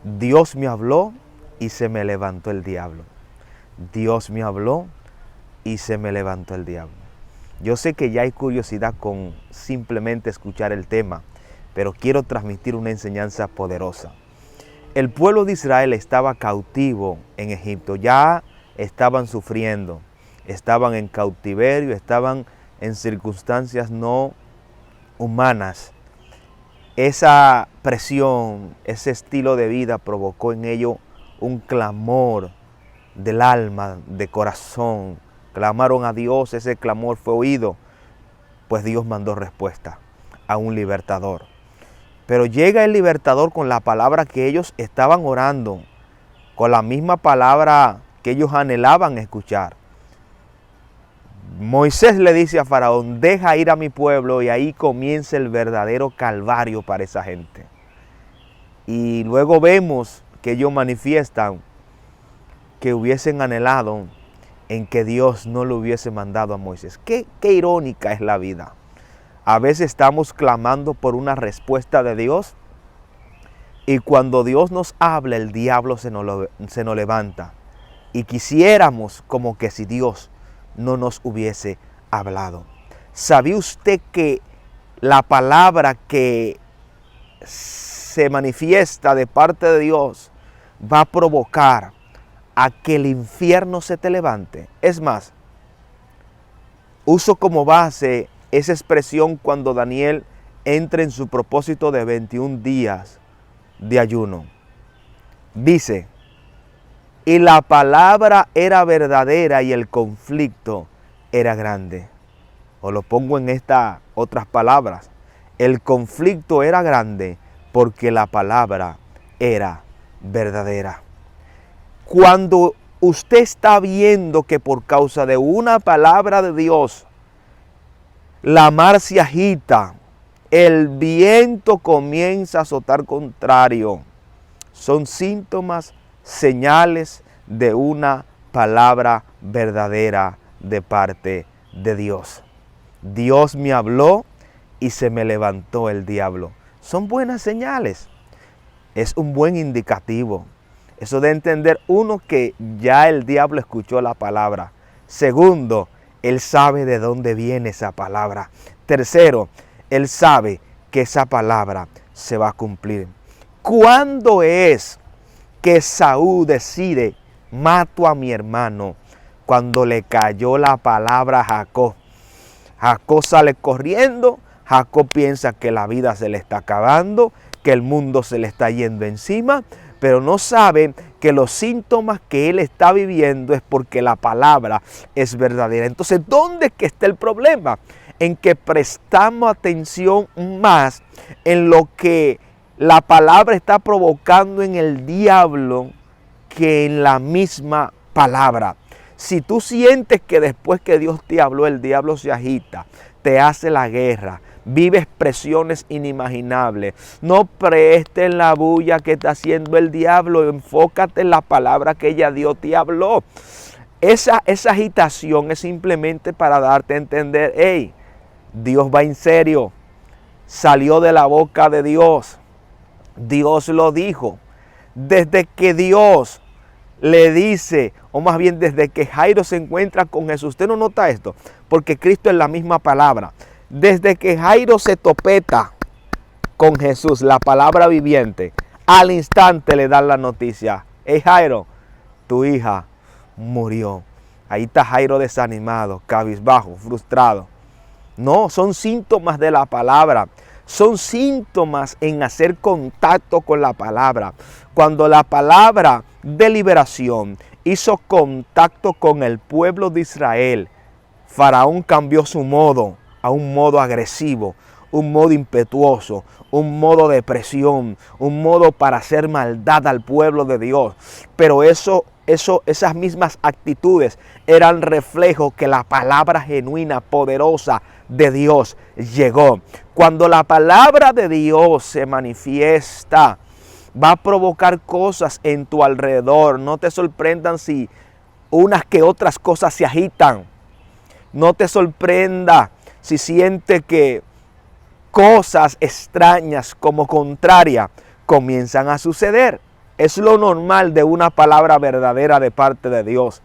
Dios me habló y se me levantó el diablo. Dios me habló y se me levantó el diablo. Yo sé que ya hay curiosidad con simplemente escuchar el tema, pero quiero transmitir una enseñanza poderosa. El pueblo de Israel estaba cautivo en Egipto, ya estaban sufriendo, estaban en cautiverio, estaban en circunstancias no humanas. Esa presión, ese estilo de vida provocó en ellos un clamor del alma, de corazón. Clamaron a Dios, ese clamor fue oído, pues Dios mandó respuesta a un libertador. Pero llega el libertador con la palabra que ellos estaban orando, con la misma palabra que ellos anhelaban escuchar. Moisés le dice a Faraón, deja ir a mi pueblo, y ahí comienza el verdadero calvario para esa gente. Y luego vemos que ellos manifiestan que hubiesen anhelado en que Dios no lo hubiese mandado a Moisés. Qué irónica es la vida. A veces estamos clamando por una respuesta de Dios y cuando Dios nos habla, el diablo se nos levanta. Y quisiéramos como que si Dios no nos hubiese hablado. ¿Sabía usted que la palabra que se manifiesta de parte de Dios va a provocar a que el infierno se te levante? Es más, uso como base esa expresión cuando Daniel entra en su propósito de 21 días de ayuno. Dice, y la palabra era verdadera y el conflicto era grande. O lo pongo en estas otras palabras. El conflicto era grande porque la palabra era verdadera. Cuando usted está viendo que por causa de una palabra de Dios, la mar se agita, el viento comienza a azotar contrario, son síntomas, señales de una palabra verdadera de parte de Dios. Dios me habló y se me levantó el diablo. Son buenas señales. Es un buen indicativo. Eso de entender, uno, que ya el diablo escuchó la palabra. Segundo, él sabe de dónde viene esa palabra. Tercero, él sabe que esa palabra se va a cumplir. ¿Cuándo es que Saúl decide, mato a mi hermano? Cuando le cayó la palabra a Jacob. Jacob sale corriendo, Jacob piensa que la vida se le está acabando, que el mundo se le está yendo encima, pero no sabe que los síntomas que él está viviendo es porque la palabra es verdadera. Entonces, ¿dónde es que está el problema? En que prestamos atención más en lo que la palabra está provocando en el diablo que en la misma palabra. Si tú sientes que después que Dios te habló, el diablo se agita, te hace la guerra, vives presiones inimaginables, no prestes la bulla que está haciendo el diablo, enfócate en la palabra que ya Dios te habló. Esa agitación es simplemente para darte a entender, hey, Dios va en serio, salió de la boca de Dios, Dios lo dijo. Desde que Dios le dice, o más bien desde que Jairo se encuentra con Jesús, usted no nota esto, porque Cristo es la misma palabra. Desde que Jairo se topeta con Jesús, la palabra viviente, al instante le dan la noticia, hey Jairo, tu hija murió. Ahí está Jairo desanimado, cabizbajo, frustrado. No, son síntomas de la palabra. Son síntomas en hacer contacto con la palabra. Cuando la palabra de liberación hizo contacto con el pueblo de Israel, Faraón cambió su modo a un modo agresivo, un modo impetuoso, un modo de presión, un modo para hacer maldad al pueblo de Dios. Pero esas mismas actitudes eran reflejo que la palabra genuina, poderosa de Dios llegó. Cuando la palabra de Dios se manifiesta, va a provocar cosas en tu alrededor. No te sorprendan si unas que otras cosas se agitan. No te sorprenda si sientes que cosas extrañas como contrarias comienzan a suceder. Es lo normal de una palabra verdadera de parte de Dios.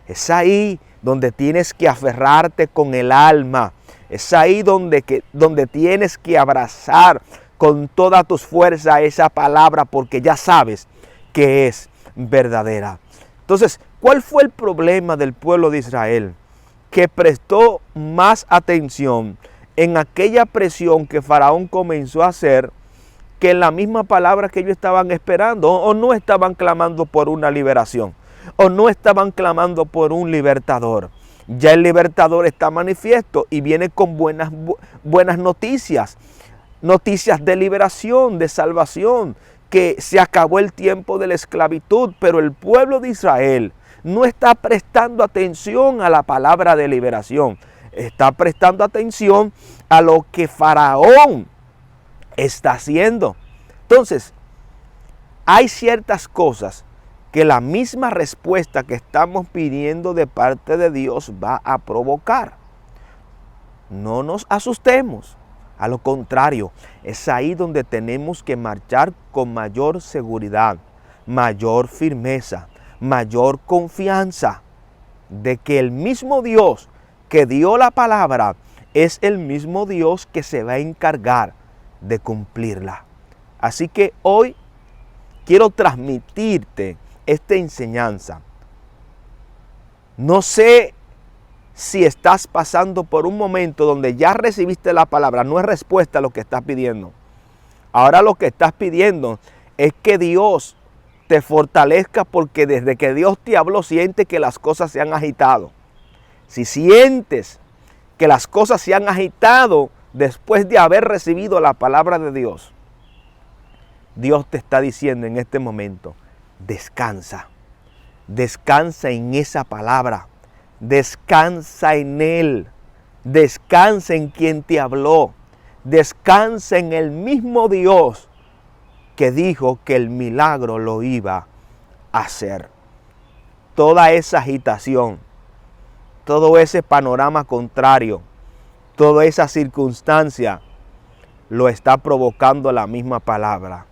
Es ahí donde tienes que aferrarte con el alma. Es ahí donde tienes que abrazar con todas tus fuerzas esa palabra, porque ya sabes que es verdadera. Entonces, ¿cuál fue el problema del pueblo de Israel? Que prestó más atención en aquella presión que Faraón comenzó a hacer que en la misma palabra que ellos estaban esperando, o no estaban clamando por una liberación, o no estaban clamando por un libertador. Ya el libertador está manifiesto y viene con buenas noticias, noticias de liberación, de salvación, que se acabó el tiempo de la esclavitud, pero el pueblo de Israel no está prestando atención a la palabra de liberación, está prestando atención a lo que Faraón está haciendo. Entonces, hay ciertas cosas que la misma respuesta que estamos pidiendo de parte de Dios va a provocar. No nos asustemos. A lo contrario, es ahí donde tenemos que marchar con mayor seguridad, mayor firmeza, mayor confianza de que el mismo Dios que dio la palabra es el mismo Dios que se va a encargar de cumplirla. Así que hoy quiero transmitirte esta enseñanza. No sé si estás pasando por un momento donde ya recibiste la palabra, no es respuesta a lo que estás pidiendo. Ahora lo que estás pidiendo es que Dios te fortalezca, porque desde que Dios te habló sientes que las cosas se han agitado. Si sientes que las cosas se han agitado después de haber recibido la palabra de Dios, Dios te está diciendo en este momento, descansa. Descansa en esa palabra. Descansa en Él. Descansa en quien te habló. Descansa en el mismo Dios que dijo que el milagro lo iba a hacer. Toda esa agitación, todo ese panorama contrario, toda esa circunstancia lo está provocando la misma palabra.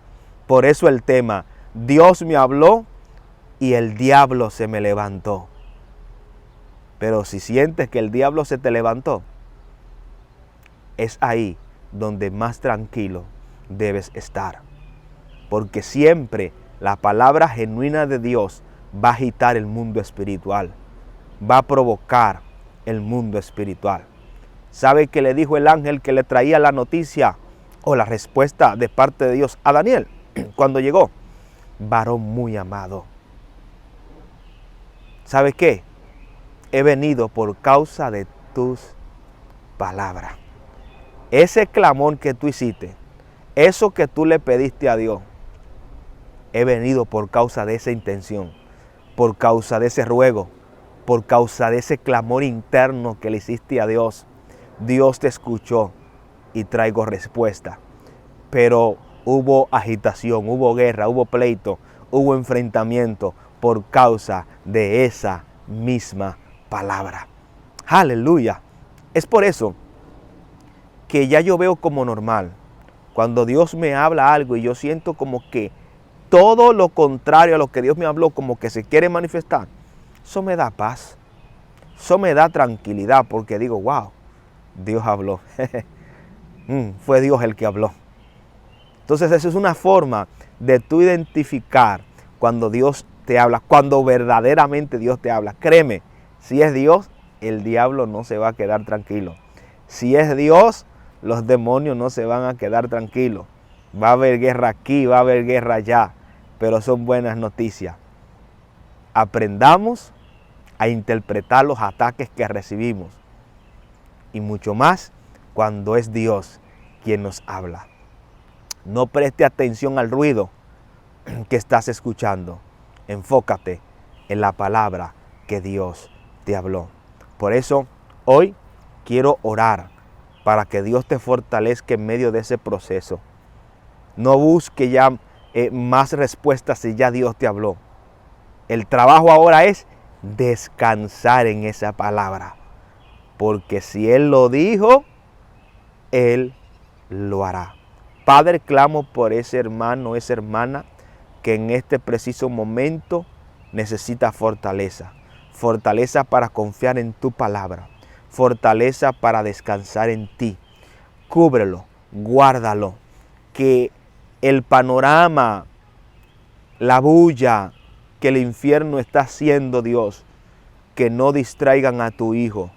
Por eso el tema, Dios me habló y el diablo se me levantó. Pero si sientes que el diablo se te levantó, es ahí donde más tranquilo debes estar. Porque siempre la palabra genuina de Dios va a agitar el mundo espiritual, va a provocar el mundo espiritual. ¿Sabe qué le dijo el ángel que le traía la noticia o la respuesta de parte de Dios a Daniel cuando llegó? Varón muy amado. ¿Sabe qué? He venido por causa de tus palabras. Ese clamor que tú hiciste, eso que tú le pediste a Dios, he venido por causa de esa intención, por causa de ese ruego, por causa de ese clamor interno que le hiciste a Dios. Dios te escuchó y traigo respuesta. Pero hubo agitación, hubo guerra, hubo pleito, hubo enfrentamiento por causa de esa misma palabra. Aleluya. Es por eso que ya yo veo como normal, cuando Dios me habla algo y yo siento como que todo lo contrario a lo que Dios me habló como que se quiere manifestar, eso me da paz, eso me da tranquilidad, porque digo, wow, Dios habló. Fue Dios el que habló. Entonces esa es una forma de tú identificar cuando Dios te habla, cuando verdaderamente Dios te habla. Créeme, si es Dios, el diablo no se va a quedar tranquilo. Si es Dios, los demonios no se van a quedar tranquilos. Va a haber guerra aquí, va a haber guerra allá, pero son buenas noticias. Aprendamos a interpretar los ataques que recibimos, y mucho más cuando es Dios quien nos habla. No preste atención al ruido que estás escuchando. Enfócate en la palabra que Dios te habló. Por eso, hoy quiero orar para que Dios te fortalezca en medio de ese proceso. No busque ya más respuestas si ya Dios te habló. El trabajo ahora es descansar en esa palabra. Porque si Él lo dijo, Él lo hará. Padre, clamo por ese hermano, esa hermana que en este preciso momento necesita fortaleza. Fortaleza para confiar en tu palabra. Fortaleza para descansar en ti. Cúbrelo, guárdalo. Que el panorama, la bulla que el infierno está haciendo, Dios, que no distraigan a tu hijo,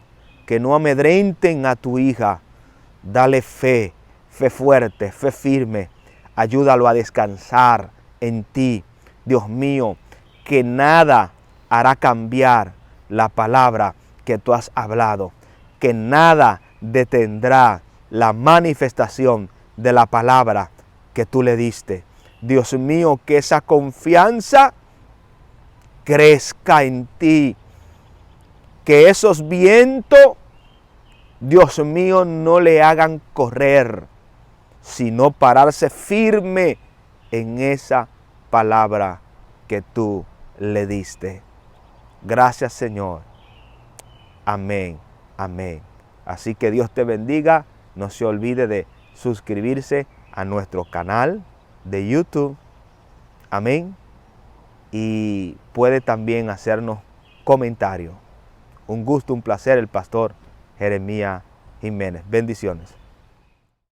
que no amedrenten a tu hija. Dale fe, fe fuerte, fe firme. Ayúdalo a descansar en ti. Dios mío, que nada hará cambiar la palabra que tú has hablado. Que nada detendrá la manifestación de la palabra que tú le diste. Dios mío, que esa confianza crezca en ti. Que esos vientos, Dios mío, no le hagan correr, sino pararse firme en esa palabra que tú le diste. Gracias, Señor. Amén, amén. Así que Dios te bendiga. No se olvide de suscribirse a nuestro canal de YouTube. Amén. Y puede también hacernos comentarios. Un gusto, un placer, el pastor Jeremías Jiménez. Bendiciones.